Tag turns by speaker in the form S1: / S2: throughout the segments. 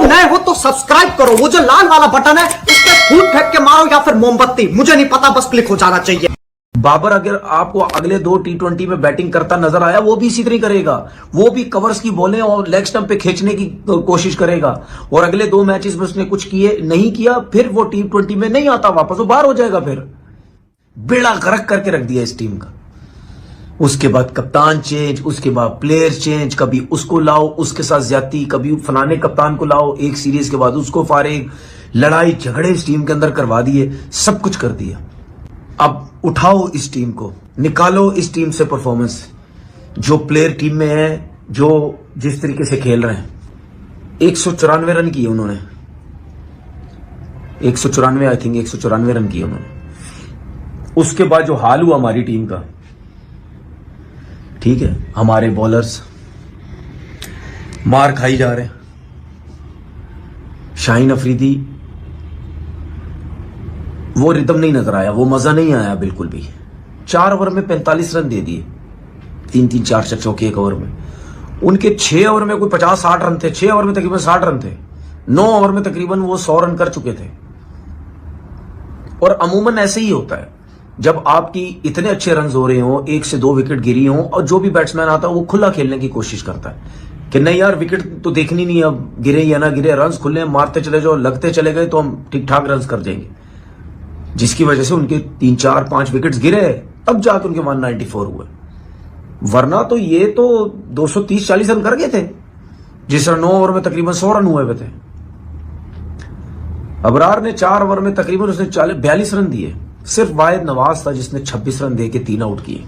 S1: नए हो तो सब्सक्राइब करो, वो जो लाल वाला बटन है उस पर फूट फेंक के मारो या फिर मोमबत्ती, मुझे नहीं पता, बस क्लिक हो जाना चाहिए।
S2: बाबर अगर आपको अगले 2 T20 में बैटिंग करता नजर आया, वो भी इसी तरह करेगा। वो भी कवर्स की बॉलें और लेग स्टंप पे खींचने की कोशिश करेगा। और अगले 2 मैचेस में उसने कुछ किए नहीं किया, फिर वो T20 में नहीं आता वापस, वो बाहर हो जाएगा। फिर बेड़ा गर्क करके रख दिया इस टीम का। उसके बाद कप्तान चेंज, उसके बाद प्लेयर चेंज, कभी उसको लाओ उसके साथ ज्यादती, कभी फलाने कप्तान को लाओ, एक सीरीज के बाद उसको फारिग, लड़ाई झगड़े इस टीम के अंदर करवा दिए, सब कुछ कर दिया। अब उठाओ इस टीम को, निकालो इस टीम से परफॉर्मेंस। जो प्लेयर टीम में है, जो जिस तरीके से खेल रहे हैं, 194 रन किए उन्होंने, 194 आई थिंक 194 रन किए उन्होंने। उसके बाद जो हाल हुआ हमारी टीम का, ठीक है, हमारे बॉलर्स मार खाई जा रहे हैं। शाहीन अफरीदी, वो रिदम नहीं नजर आया, वो मजा नहीं आया बिल्कुल भी। 4 ओवर में 45 रन दे दिए, 3-3 4-4 चौके एक ओवर में। उनके 6 ओवर में कोई 50-60 रन थे, 6 ओवर में तकरीबन 60 रन थे, 9 ओवर में तकरीबन वो 100 रन कर चुके थे। और अमूमन ऐसे ही होता है, जब आपकी इतने अच्छे रन हो रहे हो, 1 से 2 विकेट गिरी हो, और जो भी बैट्समैन आता है वो खुला खेलने की कोशिश करता है कि नहीं यार विकेट तो देखनी नहीं, अब गिरे या ना गिरे, रन खुले मारते चले जाओ, लगते चले गए तो हम ठीक ठाक रन कर जाएंगे। जिसकी वजह से उनके 3-4-5 विकेट्स गिरे, तब जाकर उनके 194 हुए। वरना तो ये तो 230-40 रन कर गए थे, जिस तरह 9 ओवर में तकरीबन 100 रन हुए थे। अबरार ने 4 ओवर में तकरीबन उसने 42 रन दिए। सिर्फ वाहिद नवाज था जिसने 26 रन दे के 3 आउट किए।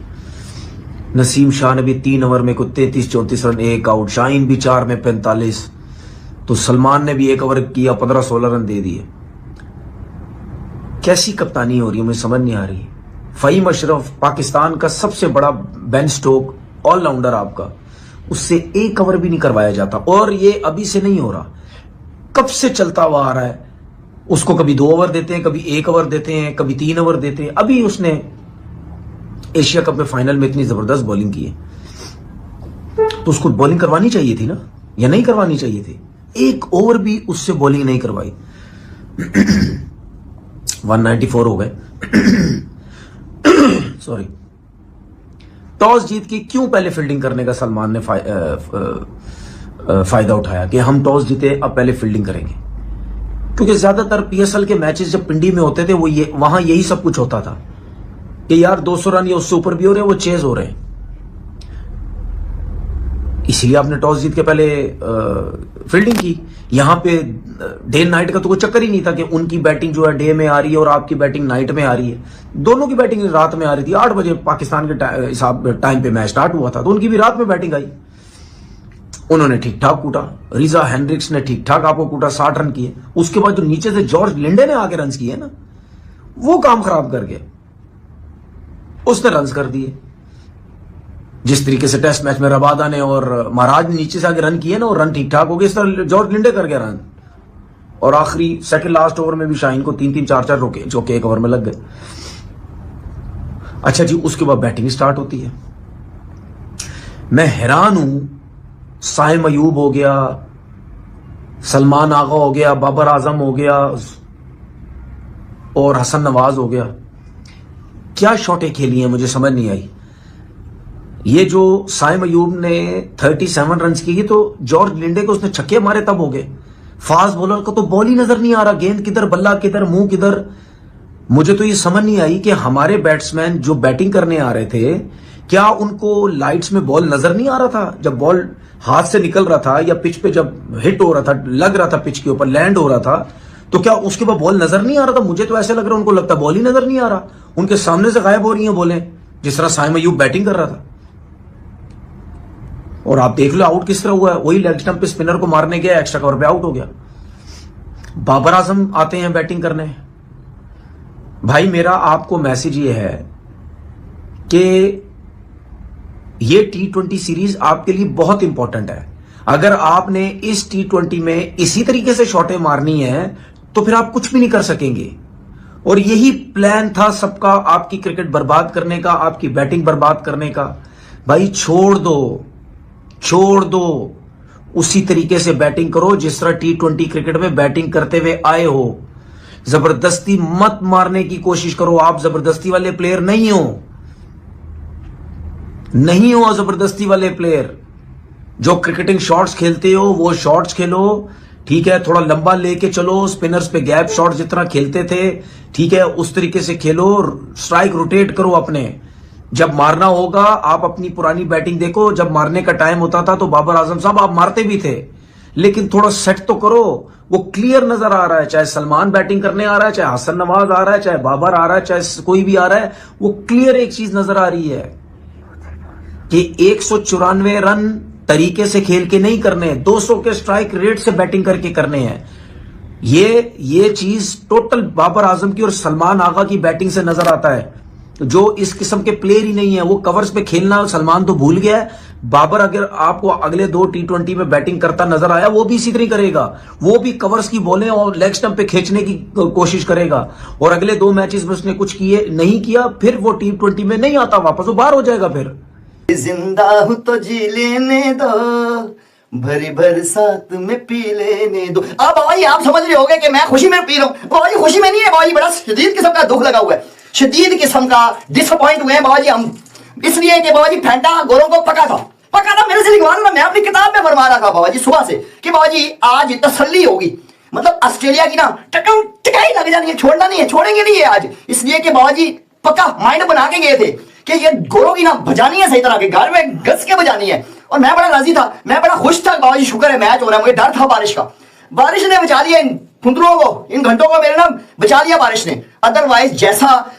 S2: नसीम शाह ने भी 3 ओवर में कुछ 33-34 रन, 1 आउट। शाहीन भी 4 में 45। तो सलमान ने भी 1 ओवर किया, 15-16 रन दे दिए। कैसी कप्तानी हो रही है, मुझे समझ नहीं आ रही। फहीम अशरफ, पाकिस्तान का सबसे बड़ा बेन स्टोक ऑलराउंडर आपका, उससे 1 ओवर भी नहीं करवाया जाता। और ये अभी से नहीं हो रहा, कब से चलता हुआ आ रहा है। उसको कभी 2 ओवर देते हैं, कभी 1 ओवर देते हैं, कभी 3 ओवर देते हैं। अभी उसने एशिया कप में फाइनल में इतनी जबरदस्त बॉलिंग की है, तो उसको बॉलिंग करवानी चाहिए थी ना, या नहीं करवानी चाहिए थी? 1 ओवर भी उससे बॉलिंग नहीं करवाई। 194 हो गए। सॉरी। टॉस जीत के क्यों पहले फील्डिंग करने का सलमान ने फायदा उठाया कि हम टॉस जीते, अब पहले फील्डिंग करेंगे? क्योंकि ज्यादातर पीएसएल के मैचेस जब पिंडी में होते थे, वो वहां यही सब कुछ होता था कि यार 200 रन या उससे ऊपर भी हो रहे हैं, वो चेज हो रहे हैं। इसलिए आपने टॉस जीत के पहले फील्डिंग की। यहां पे डे नाइट का तो कोई चक्कर ही नहीं था कि उनकी बैटिंग जो है डे में आ रही है और आपकी बैटिंग नाइट में आ रही है। दोनों की बैटिंग रात में आ रही थी। 8 बजे पाकिस्तान के हिसाब टाइम पे मैच स्टार्ट हुआ था, तो उनकी भी रात में बैटिंग आई। उन्होंने ठीक ठाक कूटा। रिजा हेनरिक्स ने ठीक ठाक आपको कूटा, 60 रन किए। उसके बाद जो नीचे से जॉर्ज लिंडे ने आके रन किए ना, वो काम खराब कर गया। उसने रन कर दिए। जिस तरीके से टेस्ट मैच में रबादा ने और महाराज ने नीचे से आगे रन किए ना, और रन ठीक ठाक हो गए, इस तरह जॉर्ज लिंडे कर गया रन। और आखिरी सेकंड लास्ट ओवर में भी शाहीन को 3-3 4-4 रोके, जो कि 1 ओवर में लग गए। अच्छा जी, उसके बाद बैटिंग स्टार्ट होती है। मैं हैरान हूं, साहिम अयूब हो गया, सलमान आगा हो गया, बाबर आजम हो गया और हसन नवाज हो गया, क्या शॉटें खेली हैं मुझे समझ नहीं आई। ये जो साइम अयूब ने 37 रन किए, तो जॉर्ज लिंडे को उसने छक्के मारे तब हो गए। फास्ट बॉलर को तो बॉल ही नजर नहीं आ रहा, गेंद किधर, बल्ला किधर, मुंह किधर। मुझे तो ये समझ नहीं आई कि हमारे बैट्समैन जो बैटिंग करने आ रहे थे, क्या उनको लाइट्स में बॉल नजर नहीं आ रहा था? जब बॉल हाथ से निकल रहा था या पिच पे जब हिट हो रहा था, लग रहा था पिच के ऊपर, लैंड हो रहा था, तो क्या उसके बाद बॉल नजर नहीं आ रहा था? मुझे तो ऐसे लग रहा, उनको लगता बॉल ही नजर नहीं आ रहा। उनके सामने से गायब हो रही हैं बॉलें, जिस तरह साइम अयूब बैटिंग कर रहा था। और आप देख लो आउट किस तरह हुआ है, वही लेग स्टंप पे स्पिनर को मारने गया, एक्स्ट्रा कवर पे आउट हो गया। बाबर आजम आते हैं बैटिंग करने। भाई मेरा आपको मैसेज ये है कि ये T20 सीरीज आपके लिए बहुत इंपॉर्टेंट है। अगर आपने इस T20 में इसी तरीके से शॉटें मारनी है, तो फिर आप कुछ भी नहीं कर सकेंगे। और यही प्लान था सबका, आपकी क्रिकेट बर्बाद करने का, आपकी बैटिंग बर्बाद करने का। भाई छोड़ दो, छोड़ दो। उसी तरीके से बैटिंग करो जिस तरह T20 क्रिकेट में बैटिंग करते हुए आए हो। जबरदस्ती मत मारने की कोशिश करो। आप जबरदस्ती वाले प्लेयर नहीं हो, नहीं हो जबरदस्ती वाले प्लेयर। जो क्रिकेटिंग शॉट्स खेलते हो वो शॉट्स खेलो, ठीक है। थोड़ा लंबा लेके चलो, स्पिनर्स पे गैप शॉट जितना खेलते थे, ठीक है, उस तरीके से खेलो। स्ट्राइक रोटेट करो अपने। जब मारना होगा आप अपनी पुरानी बैटिंग देखो। जब मारने का टाइम होता था तो बाबर आजम साहब आप मारते भी थे, लेकिन थोड़ा सेट तो करो। वो क्लियर नजर आ रहा है, चाहे सलमान बैटिंग करने आ रहा है, चाहे हसन नवाज आ रहा है, चाहे बाबर आ रहा है, चाहे कोई भी आ रहा है, वो क्लियर एक चीज नजर आ रही है कि 194 रन तरीके से खेल के नहीं करने, 200 के स्ट्राइक रेट से बैटिंग करके करने हैं। ये चीज टोटल बाबर आजम की और सलमान आगा की बैटिंग से नजर आता है, जो इस किस्म के प्लेयर ही नहीं है। वो कवर्स पे खेलना सलमान तो भूल गया है। बाबर अगर आपको अगले 2 T20 में बैटिंग करता नजर आया, वो भी इसी तरह करेगा। वो भी कवर्स की बॉलें और लेग स्टंप पे खींचने की कोशिश करेगा। और अगले 2 मैचेस में उसने कुछ किए नहीं किया, फिर वो T20 में नहीं आता वापस, वो बाहर हो जाएगा। फिर
S3: जिंदा हूं तो जी लेने दो, भरी बरसात में पी लेने दो। अब भाई आप समझ रहे होगे कि मैं खुशी में पी रहा हूं। भाई खुशी में नहीं है भाई, बड़ा शदीद किस्म का दुख लगा हुआ है, शदीद किस्म का डिसअपॉइंट हुए हैं बाबा जी हम। इसलिए कि बाबा जी फैंटा गोरों को पका था मेरे से लिखवा लो। मैं अपनी किताब में फरमा रहा था बाबा जी सुबह से कि बाबा जी आज तसल्ली होगी, मतलब ऑस्ट्रेलिया की ना टकाई लग जानी है, छोड़ना नहीं है, छोड़ेंगे नहीं है आज। इसलिए कि बाबा जी पक्का माइंड बना के गए थे कि ये गोरों की ना बजानी है, सही तरह के घर में घस के बजानी है। और मैं बड़ा राजी था, मैं बड़ा खुश था बाबा जी, शुक्र है मैच हो रहा है। मुझे डर था बारिश का, बारिश ने बचा लिया इन फुंदरों को, इन घंटों को मेरे ना बचा लिया बारिश ने। अदरवाइज जैसा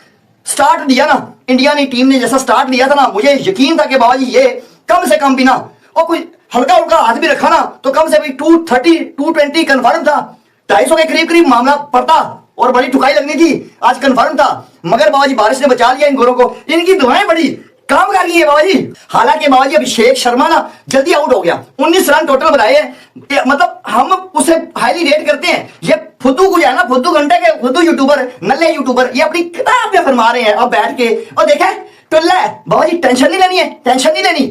S3: स्टार्ट दिया ना इंडिया ने, टीम ने जैसा स्टार्ट दिया था ना, मुझे यकीन था कि बाबा जी ये कम से कम भी ना, और कोई हल्का हल्का हाथ भी रखा ना तो कम से भी 230 220 कन्फर्म था। 250 के करीब करीब मामला पड़ता और बड़ी ठुकाई लगनी थी, आज कन्फर्म था। मगर बाबा जी बारिश ने बचा लिया इन गोरों को। इनकी दुआएं बड़ी काम कर रही है बाबा जी। हालांकि बाबा जी अभिषेक शर्मा ना जल्दी आउट हो गया, 19 रन टोटल बनाए हैं। मतलब हम उसे हाईली रेट करते हैं। ये फुद्दू को है ना, फुद्दू घंटे के फुद्दू यूट्यूबर, नल्ले यूट्यूबर, ये अपनी किताब में फरमा रहे हैं अब बैठ के। और देखा टुल्ला है बाबा जी, टेंशन नहीं लेनी है, टेंशन नहीं लेनी।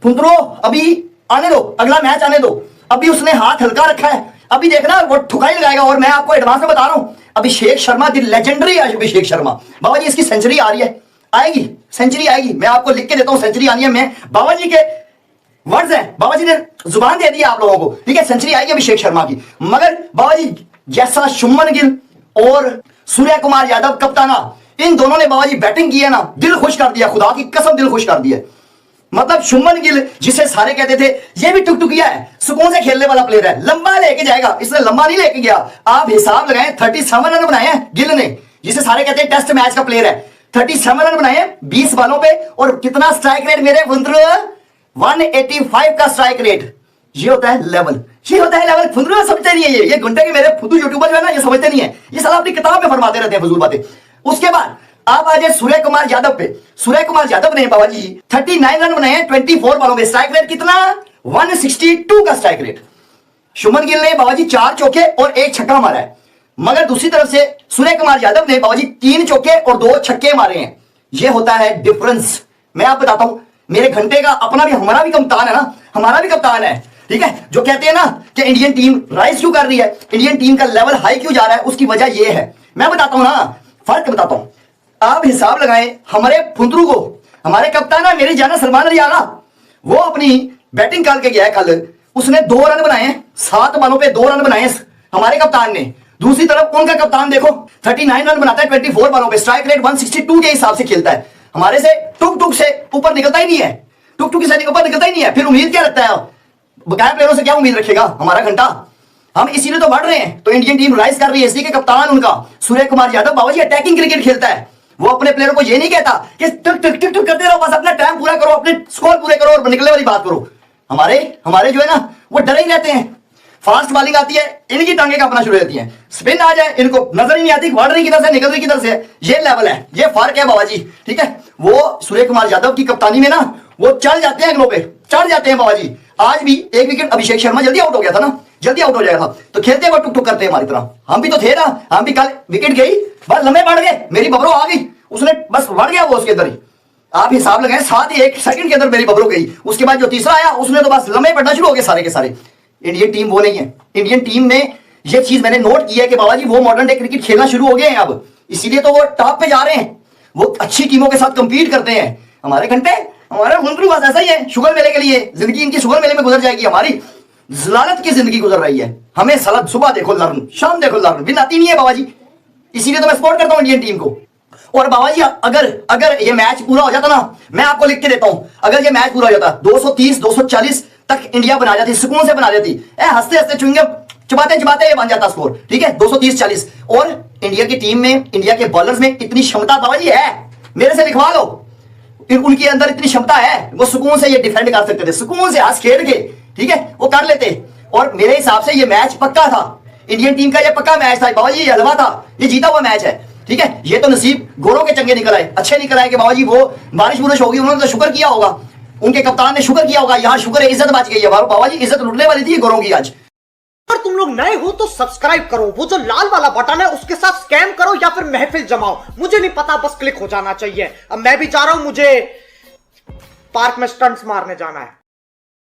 S3: फुंदरो अभी आने दो, अगला मैच आने दो। अभी उसने हाथ हल्का रखा है, अभी देखना वो ठुकाई लगाएगा। और मैं आपको एडवांस में बता रहा हूं, अभिषेक शर्मा दी लेजेंडरी अभिषेक शर्मा, बाबा जी इसकी सेंचुरी आ रही है, आएगी सेंचुरी आएगी। मैं आपको लिख के देता हूं सेंचुरी आनी है। मैं बाबा जी के वर्ड्स हैं, बाबा जी ने जुबान दे दी आप लोगों को, ठीक है, सेंचुरी आएगी अभिषेक शर्मा की। मगर बाबा जी जैसा शुभमन गिल और सूर्य कुमार यादव कप्ताना, इन दोनों ने बाबा जी बैटिंग की है ना, दिल खुश कर दिया, खुदा की कसम दिल खुश कर दिया। मतलब शुभमन गिल जिसे सारे कहते थे ये भी टुकटुकिया है, सुकून से खेलने वाला प्लेयर है, लंबा लेके जाएगा, इसने लंबा नहीं लेके गया। आप हिसाब लगाएं, 37 रन बनाए हैं गिल ने, जिसे सारे कहते हैं टेस्ट मैच का प्लेयर है। 37 रन बनाए हैं 20 बॉलों पे। और कितना स्ट्राइक रेट मेरे 185 का स्ट्राइक रेट। ये होता है लेवल, ये होता है लेवल। फुंदरू समझते नहीं है, ये घंटे के मेरे फुदू यूट्यूबर जो है ना, ये समझते नहीं है, ये साला अपनी किताब में फरमाते रहते हैं फजूल बातें। उसके बाद आप आ जाए सूर्य कुमार यादव पे। सूर्य कुमार यादव ने बाबा जी 39 रन बनाए हैं 24 बॉलों में। स्ट्राइक रेट कितना? 162 का स्ट्राइक रेट। शुभमन गिल ने बाबा जी 4 चौके और 1 छक्का मारा है। मगर दूसरी तरफ से सूर्य कुमार यादव ने बाबा जी 3 चौके और 2 छक्के मारे हैं। यह होता है डिफरेंस। मैं आपको बताता हूं, मेरे घंटे का अपना भी, हमारा भी कप्तान है ना, हमारा भी कप्तान है, ठीक है, जो कहते हैं ना कि इंडियन टीम राइज क्यों कर रही है, इंडियन टीम का लेवल हाई क्यों जा रहा है, उसकी वजह यह है। मैं बताता हूं ना, फर्क बताता हूं। आप हिसाब लगाएं, हमारे फुंदरू को, हमारे कप्तान है मेरी जाना सलमान अली आगा, वो अपनी बैटिंग करके गया है कल, उसने 2 रन बनाए हैं, 7 बॉलों पे 2 रन बनाए हमारे कप्तान ने। दूसरी तरफ उनका कप्तान देखो 39 रन बनाता है 24 बॉलों पे, स्ट्राइक रेट 162 के हिसाब से खेलता है। हमारे से टुक टुक से ऊपर निकलता ही नहीं है, टुक टुक से ऊपर निकलता ही नहीं है। फिर उम्मीद क्या रखता है, बकाया प्लेयरों से क्या उम्मीद रखेगा हमारा घंटा? हम इसीलिए तो बढ़ रहे हैं, तो इंडियन टीम राइज कर रही है। इसी के कप्तान उनका सूर्य कुमार यादव बाबा जी अटैकिंग क्रिकेट खेलता है। वो अपने प्लेयर को ये नहीं कहता कि टुक टुक टुक टुक करते रहो, बस अपना टाइम पूरा करो, अपने स्कोर पूरे करो और निकलने वाली बात करो। हमारे जो है ना वो डरे ही रहते हैं। फास्ट बॉलिंग आती है, इनकी टांगे कांपना शुरू हो जाती हैं। स्पिन आ जाए, इनको नजर ही नहीं आती बढ़ रही किधर से निकल रही किधर से। ये लेवल है, ये फर्क है बाबा जी, ठीक है। वो सूर्य कुमार यादव की कप्तानी में ना वो चल जाते हैं, अगलों पे चढ़ जाते हैं बाबा जी। आज भी 1 विकेट अभिषेक शर्मा जल्दी आउट हो गया था ना, जल्दी आउट हो जाएगा था, तो खेलते हुए टुक टुक करते हैं हमारी तरह। हम भी तो थे ना, हम भी कल विकेट गई, बस लम्बे बढ़ गए, मेरी बबरो आ गई, उसने बस बढ़ गया वो उसके अंदर ही। आप हिसाब लगाएं, 7 ही 1 सेकंड के अंदर मेरी बबरो गई। उसके बाद जो तीसरा आया उसने तो बस लम्बे पड़ना शुरू हो गए सारे के सारे। इंडियन टीम वो नहीं है। इंडियन टीम में ये चीज मैंने नोट की है कि बाबा जी वो मॉडर्न डे क्रिकेट खेलना शुरू हो गए हैं अब, इसीलिए तो वो टॉप पे जा रहे हैं, वो अच्छी टीमों के साथ कंपीट करते हैं। हमारे घंटे हमारा गुंदरू बस ऐसा ही है, शुगर मेले के लिए जिंदगी इनकी शुगर मेले में गुजर जाएगी, हमारी जलालत की जिंदगी गुजर रही है। हमें सलाद सुबह देखो लर्न, शाम देखो लर्न, बिन आती नहीं है बाबा जी, इसीलिए तो मैं सपोर्ट करता हूं इंडियन टीम को। और बाबा जी अगर ये मैच पूरा हो जाता ना, मैं आपको लिख के देता हूं, अगर ये मैच पूरा हो जाता 230 240 तक इंडिया बना जाती, सुकून से बना देती, हंसते हंसते च्युइंगम चबाते चबाते ये बन जाता स्कोर, ठीक है 230-40। और इंडिया की टीम में, इंडिया के बॉलर्स में इतनी क्षमता बाबा जी है, मेरे से लिखवा लो, उनके अंदर इतनी क्षमता है, वो सुकून से ये डिफेंड कर सकते थे, सुकून से हंस खेल के, ठीक है वो कर लेते। और मेरे हिसाब से ये मैच पक्का था, इंडियन टीम का ये पक्का मैच था बाबा जी, ये हलवा था, ये जीता हुआ मैच है, ठीक है। ये तो नसीब गोरों के चंगे निकल आए, अच्छे निकल आए कि बाबा जी वो बारिश बुरिश होगी, उन्होंने तो शुक्र किया होगा, उनके कप्तान ने शुक्र किया होगा, यहाँ शुक्र है इज्जत बच गई है। बाबा जी इज्जत लुटने वाली थी गोरों की आज।
S1: अगर तुम लोग नए हो तो सब्सक्राइब करो, वो जो लाल वाला बटन है उसके साथ स्कैम करो या फिर महफिल जमाओ, मुझे नहीं पता, बस क्लिक हो जाना चाहिए। अब मैं भी जा रहा हूं, मुझे पार्क में स्टंट्स मारने जाना है।